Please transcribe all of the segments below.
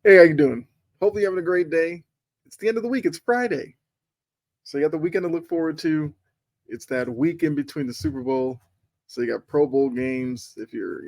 Hey, how you doing? Hopefully you're having a great day. It's the end of the week. It's Friday. So you got the weekend to look forward to. It's that week in between the Super Bowl. So you got Pro Bowl games if you're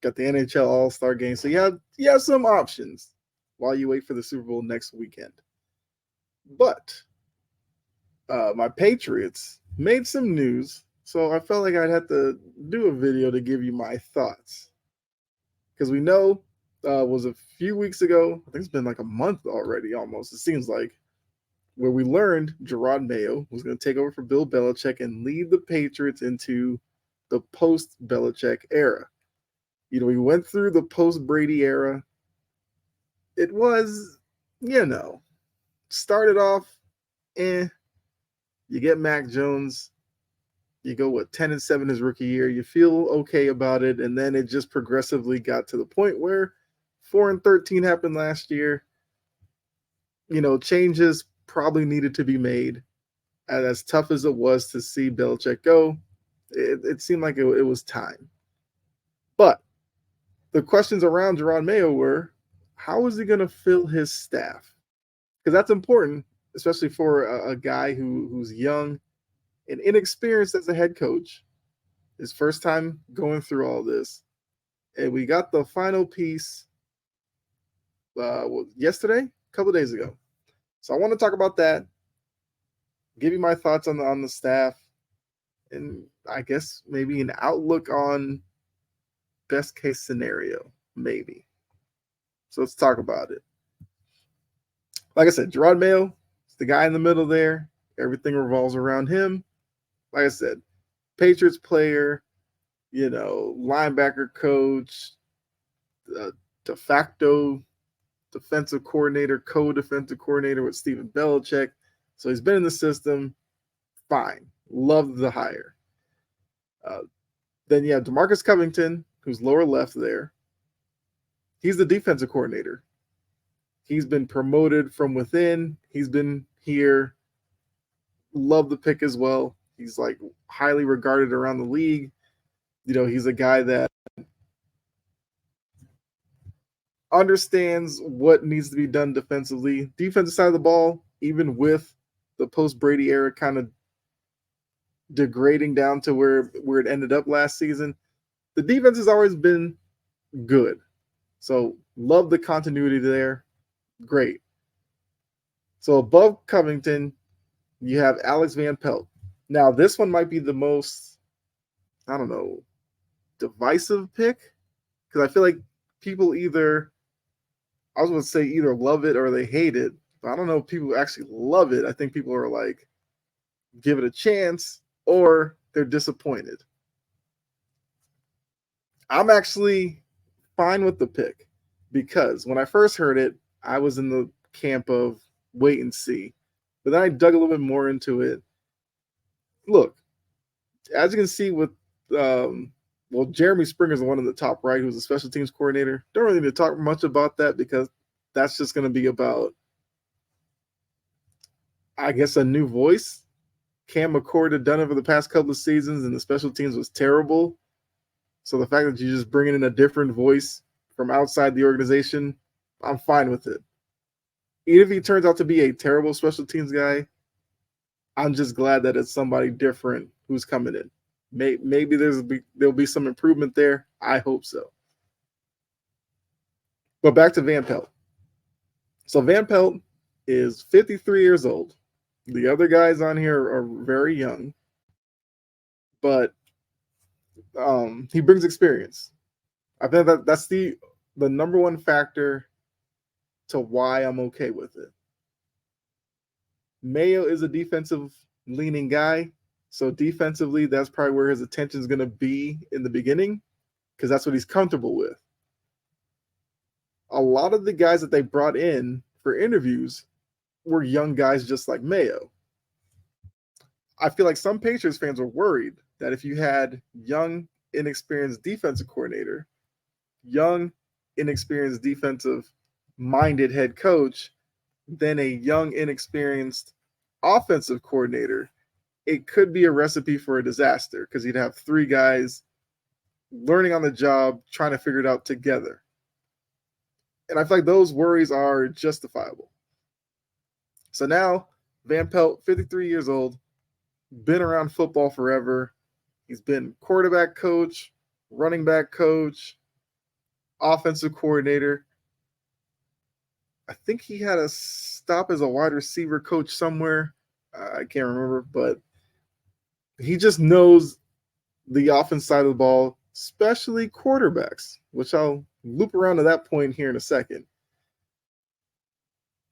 got the NHL All-Star game. So you have some options while you wait for the Super Bowl next weekend. But my Patriots made some news. So I felt like I'd have to do a video to give you my thoughts. Because we know was a few weeks ago. I think it's been like a month already almost. It seems like where we learned Gerard Mayo was going to take over for Bill Belichick and lead the Patriots into the post Belichick era. We went through the post Brady era. It was, you know, started off, eh. You get Mac Jones, you go with 10-7 his rookie year. You feel okay about it, and then it just progressively got to the point where 4-13 happened last year. Changes probably needed to be made. And as tough as it was to see Belichick go, it seemed like it was time. But the questions around Gerard Mayo were, how is he going to fill his staff? Because that's important, especially for a guy who's young and inexperienced as a head coach. His first time going through all this. And we got the final piece yesterday, a couple of days ago. So I want to talk about that, give you my thoughts on the staff, and I guess maybe an outlook on best case scenario, maybe. So let's talk about it. Like I said, Gerard Mayo is the guy in the middle there. Everything revolves around him. Like I said, Patriots player, linebacker coach, de facto defensive coordinator, co-defensive coordinator with Steven Belichick. So he's been in the system. Fine. Love the hire. Then you have DeMarcus Covington, who's lower left there. He's the defensive coordinator. He's been promoted from within. He's been here. Love the pick as well. He's like highly regarded around the league. He's a guy that understands what needs to be done defensively. Defensive side of the ball, even with the post Brady era kind of degrading down to where it ended up last season, the defense has always been good. So love the continuity there. Great. So above Covington, you have Alex Van Pelt. Now this one might be the most, I don't know, divisive pick, because I feel like people I was going to say either love it or they hate it. But I don't know if people actually love it. I think people are like, give it a chance, or they're disappointed. I'm actually fine with the pick, because when I first heard it, I was in the camp of wait and see. But then I dug a little bit more into it. Look, as you can see with, Jeremy Springer's the one in the top right, who's a special teams coordinator. Don't really need to talk much about that, because that's just going to be about, I guess, a new voice. Cam McCord had done it for the past couple of seasons, and the special teams was terrible. So the fact that you're just bringing in a different voice from outside the organization, I'm fine with it. Even if he turns out to be a terrible special teams guy, I'm just glad that it's somebody different who's coming in. Maybe there'll be some improvement there. I hope so. But back to Van Pelt. So Van Pelt is 53 years old. The other guys on here are very young, but he brings experience. I think that's the number one factor to why I'm okay with it. Mayo is a defensive leaning guy, so defensively, that's probably where his attention is going to be in the beginning, because that's what he's comfortable with. A lot of the guys that they brought in for interviews were young guys just like Mayo. I feel like some Patriots fans were worried that if you had young, inexperienced defensive coordinator, young, inexperienced defensive minded head coach, then a young, inexperienced offensive coordinator, it could be a recipe for a disaster, because you'd have three guys learning on the job, trying to figure it out together. And I feel like those worries are justifiable. So now, Van Pelt, 53 years old, been around football forever. He's been quarterback coach, running back coach, offensive coordinator. I think he had a stop as a wide receiver coach somewhere. I can't remember, but he just knows the offense side of the ball, especially quarterbacks, which I'll loop around to that point here in a second.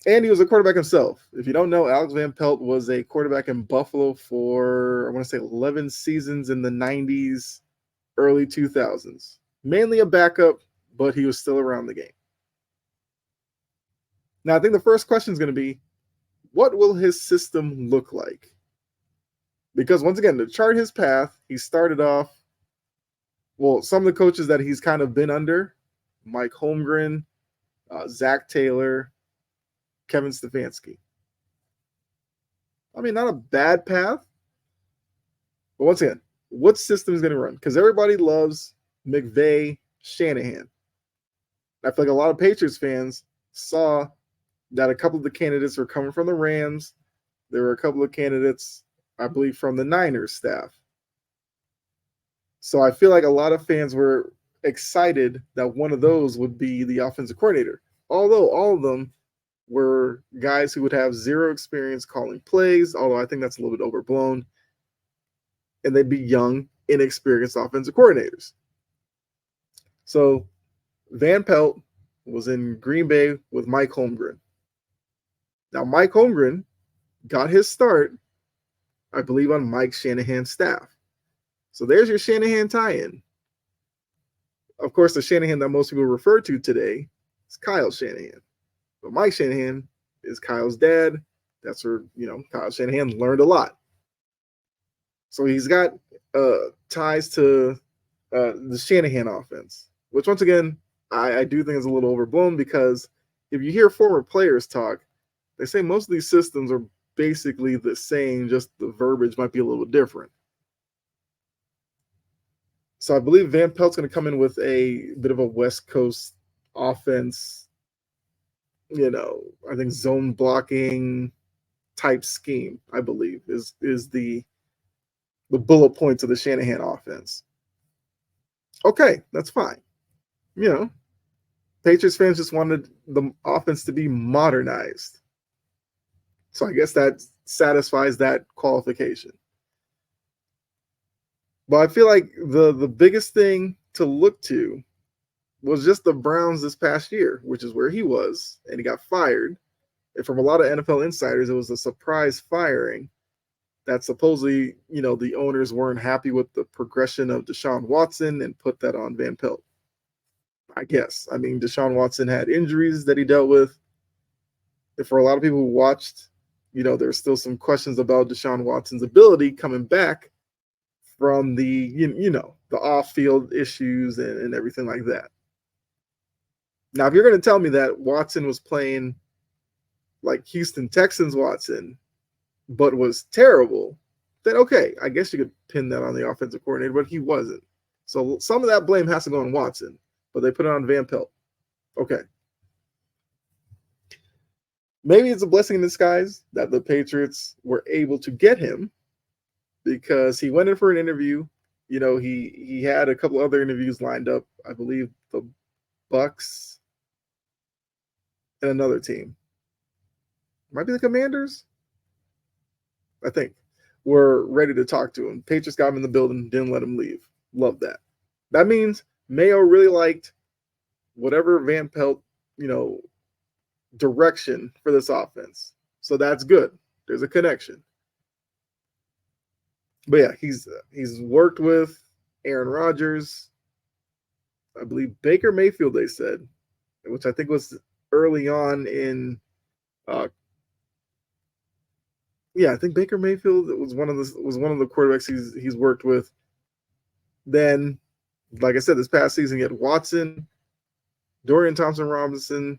And he was a quarterback himself. If you don't know, Alex Van Pelt was a quarterback in Buffalo for, I want to say, 11 seasons in the 90s, early 2000s. Mainly a backup, but he was still around the game. Now, I think the first question is going to be, what will his system look like? Because once again, to chart his path, he started off, well, some of the coaches that he's kind of been under, Mike Holmgren, Zach Taylor, Kevin Stefanski. I mean, not a bad path. But once again, what system is going to run? Because everybody loves McVay, Shanahan. I feel like a lot of Patriots fans saw that a couple of the candidates were coming from the Rams. There were a couple of candidates, I believe, from the Niners staff. So I feel like a lot of fans were excited that one of those would be the offensive coordinator. Although all of them were guys who would have zero experience calling plays, although I think that's a little bit overblown. And they'd be young, inexperienced offensive coordinators. So Van Pelt was in Green Bay with Mike Holmgren. Now, Mike Holmgren got his start, I believe, on Mike Shanahan's staff. So there's your Shanahan tie-in. Of course, the Shanahan that most people refer to today is Kyle Shanahan. But Mike Shanahan is Kyle's dad. That's where, Kyle Shanahan learned a lot. So he's got ties to the Shanahan offense, which once again, I do think is a little overblown because if you hear former players talk, they say most of these systems are basically the same, just the verbiage might be a little different. So I believe Van Pelt's going to come in with a bit of a West Coast offense, I think zone blocking type scheme, I believe, is the bullet points of the Shanahan offense. Okay, that's fine. Patriots fans just wanted the offense to be modernized. So I guess that satisfies that qualification. But I feel like the biggest thing to look to was just the Browns this past year, which is where he was, and he got fired. And from a lot of NFL insiders, it was a surprise firing that supposedly, the owners weren't happy with the progression of Deshaun Watson and put that on Van Pelt. I guess. I mean, Deshaun Watson had injuries that he dealt with. And for a lot of people who watched, there's still some questions about Deshaun Watson's ability coming back from the, the off-field issues and everything like that. Now, if you're going to tell me that Watson was playing like Houston Texans Watson, but was terrible, then okay, I guess you could pin that on the offensive coordinator, but he wasn't. So some of that blame has to go on Watson, but they put it on Van Pelt. Okay. Maybe it's a blessing in disguise that the Patriots were able to get him because he went in for an interview. He had a couple other interviews lined up. I believe the Bucks and another team. Might be the Commanders, I think, were ready to talk to him. Patriots got him in the building, didn't let him leave. Love that. That means Mayo really liked whatever Van Pelt, direction for this offense. So that's good. There's a connection. But yeah, he's worked with Aaron Rodgers, I believe Baker Mayfield, they said, which I think was early on in I think Baker Mayfield was one of the quarterbacks he's worked with. Then, like I said, this past season, he had Watson, Dorian Thompson-Robinson,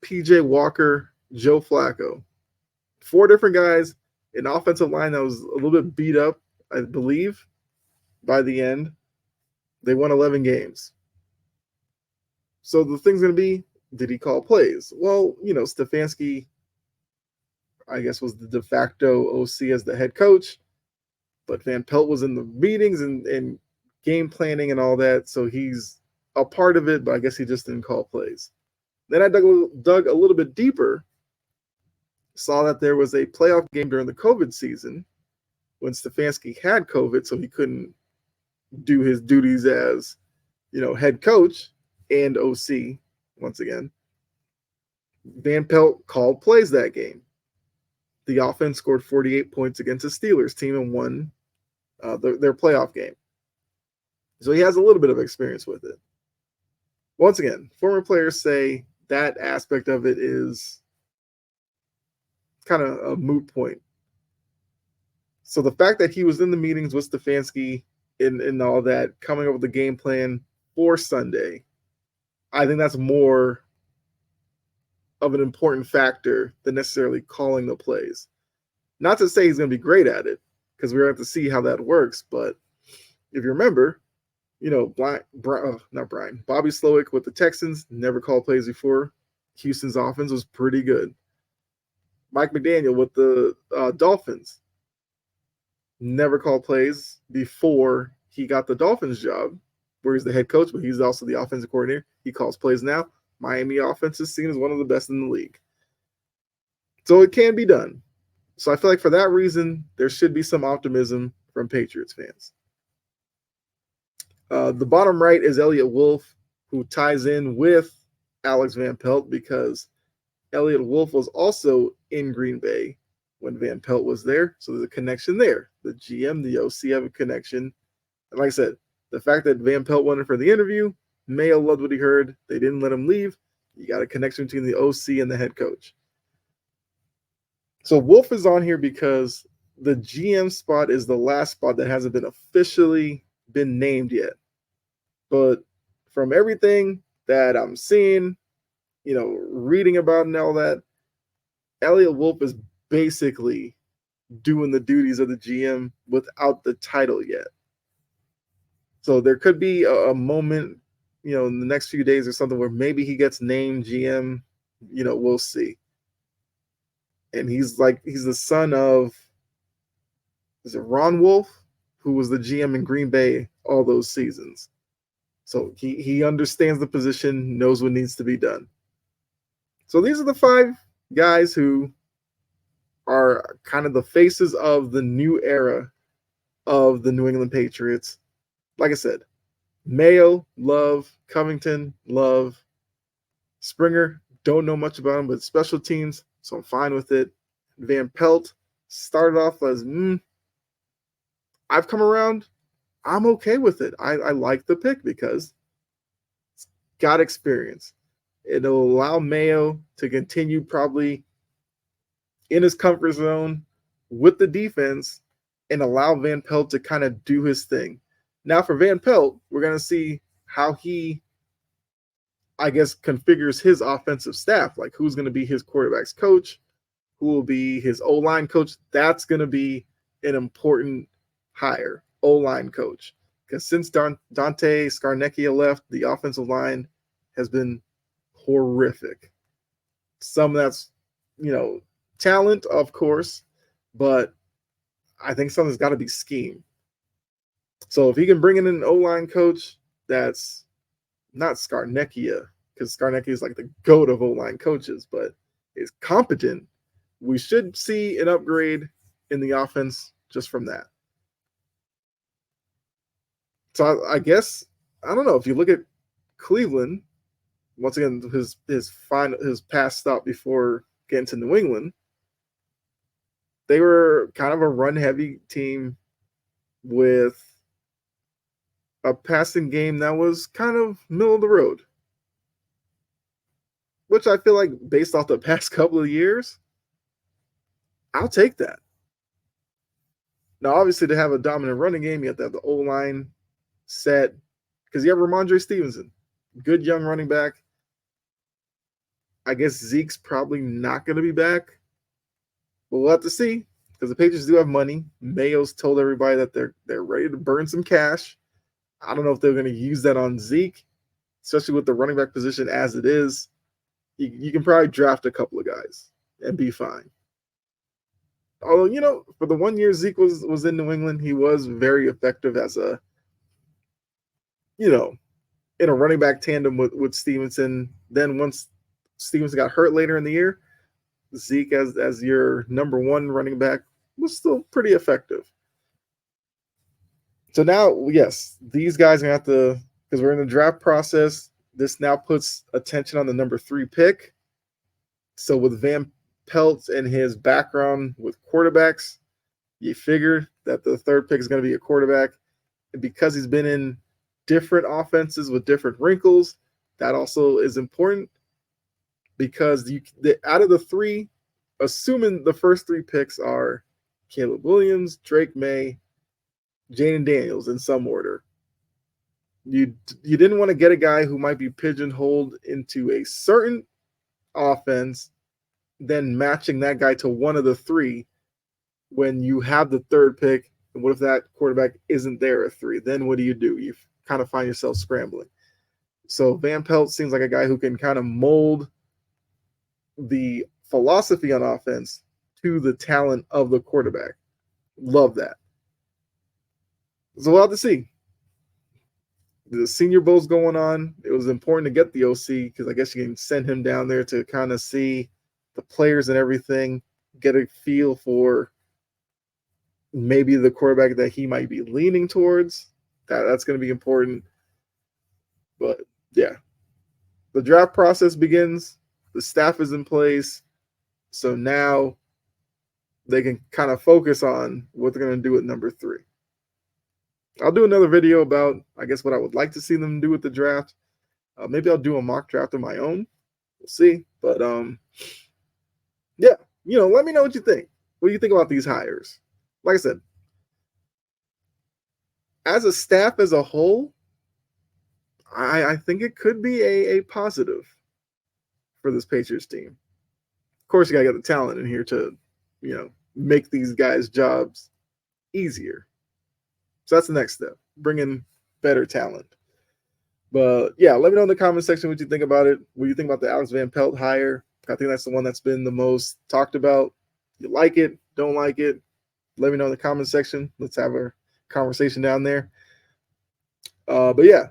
PJ Walker, Joe Flacco. 4 different guys, an offensive line that was a little bit beat up, I believe, by the end. They won 11 games. So the thing's going to be, did he call plays? Well, Stefanski, I guess, was the de facto OC as the head coach, but Van Pelt was in the meetings and game planning and all that. So he's a part of it, but I guess he just didn't call plays. Then I dug a little bit deeper, saw that there was a playoff game during the COVID season when Stefanski had COVID, so he couldn't do his duties as, head coach and OC once again. Van Pelt called plays that game. The offense scored 48 points against the Steelers team and won their playoff game. So he has a little bit of experience with it. Once again, former players say that aspect of it is kind of a moot point. So the fact that he was in the meetings with Stefanski and all that, coming up with the game plan for Sunday, I think that's more of an important factor than necessarily calling the plays. Not to say he's going to be great at it, because we're going to have to see how that works. But if you remember, Bobby Slowick with the Texans never called plays before. Houston's offense was pretty good. Mike McDaniel with the Dolphins never called plays before he got the Dolphins job, where he's the head coach, but he's also the offensive coordinator. He calls plays now. Miami offense is seen as one of the best in the league. So it can be done. So I feel like for that reason, there should be some optimism from Patriots fans. The bottom right is Elliott Wolf, who ties in with Alex Van Pelt because Elliott Wolf was also in Green Bay when Van Pelt was there. So there's a connection there. The GM, the OC have a connection. And like I said, the fact that Van Pelt went in for the interview, Mayo loved what he heard. They didn't let him leave. You got a connection between the OC and the head coach. So Wolf is on here because the GM spot is the last spot that hasn't been officially been named yet. But from everything that I'm seeing, reading about and all that, Elliott Wolf is basically doing the duties of the GM without the title yet. So there could be a moment, in the next few days or something where maybe he gets named GM, we'll see. And he's the son of, is it Ron Wolf, who was the GM in Green Bay all those seasons. So he understands the position, knows what needs to be done. So these are the 5 guys who are kind of the faces of the new era of the New England Patriots. Like I said, Mayo, love. Covington, love. Springer, don't know much about him, but special teams, so I'm fine with it. Van Pelt started off as, I've come around. I'm okay with it. I like the pick because it's got experience. It'll allow Mayo to continue probably in his comfort zone with the defense and allow Van Pelt to kind of do his thing. Now for Van Pelt, we're going to see how he, I guess, configures his offensive staff. Like who's going to be his quarterback's coach, who will be his O-line coach. That's going to be an important hire, O-line coach. Because since Dante Scarnecchia left, the offensive line has been horrific. Some of that's, talent, of course, but I think something's got to be scheme. So if he can bring in an O-line coach that's not Scarnecchia, because Scarnecchia is like the GOAT of O-line coaches, but is competent, we should see an upgrade in the offense just from that. So I guess, I don't know, if you look at Cleveland, once again, his past stop before getting to New England, they were kind of a run-heavy team with a passing game that was kind of middle of the road, which I feel like based off the past couple of years, I'll take that. Now, obviously, to have a dominant running game, you have to have the O-line set because you have Ramondre Stevenson, good young running back. I guess Zeke's probably not going to be back, but we'll have to see because the Patriots do have money. Mayo's told everybody that they're ready to burn some cash. I don't know if they're going to use that on Zeke, especially with the running back position as it is. You can probably draft a couple of guys and be fine. Although, for the 1 year Zeke was in New England, he was very effective as you know, in a running back tandem with Stevenson. Then once Stevenson got hurt later in the year, Zeke as your number one running back was still pretty effective. So now, yes, these guys are going to have to, because we're in the draft process, this now puts attention on the number 3 pick. So with Van Pelt and his background with quarterbacks, you figure that the 3rd pick is going to be a quarterback. And because he's been in different offenses with different wrinkles, that also is important, because out of the 3, assuming the first 3 picks are Caleb Williams, Drake May, Jaden Daniels in some order, you didn't want to get a guy who might be pigeonholed into a certain offense, then matching that guy to one of the 3 when you have the 3rd pick. And what if that quarterback isn't there at 3? Then what do? You kind of find yourself scrambling. So Van Pelt seems like a guy who can kind of mold the philosophy on offense to the talent of the quarterback. Love that. So we'll have to see. The Senior Bowl's going on. It was important to get the OC because I guess you can send him down there to kind of see the players and everything, get a feel for maybe the quarterback that he might be leaning towards. That's going to be important. But yeah, the draft process begins. The staff is in place. So now they can kind of focus on what they're going to do at number 3. I'll do another video about, I guess, what I would like to see them do with the draft. Maybe I'll do a mock draft of my own. We'll see. But yeah, let me know what you think. What do you think about these hires? Like I said, as a staff as a whole, I think it could be a positive for this Patriots team. Of course, you got to get the talent in here to, make these guys' jobs easier. So that's the next step, bring in better talent. But yeah, let me know in the comment section what you think about it. What do you think about the Alex Van Pelt hire? I think that's the one that's been the most talked about. You like it, don't like it, let me know in the comment section. Let's have a conversation down there. But yeah,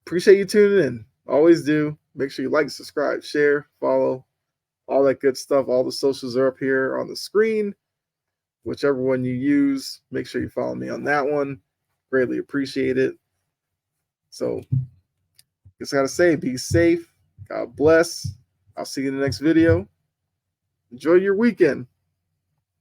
appreciate you tuning in. Always do. Make sure you like, subscribe, share, follow, all that good stuff. All the socials are up here on the screen. Whichever one you use, make sure you follow me on that one. Greatly appreciate it. So, just got to say, be safe. God bless. I'll see you in the next video. Enjoy your weekend.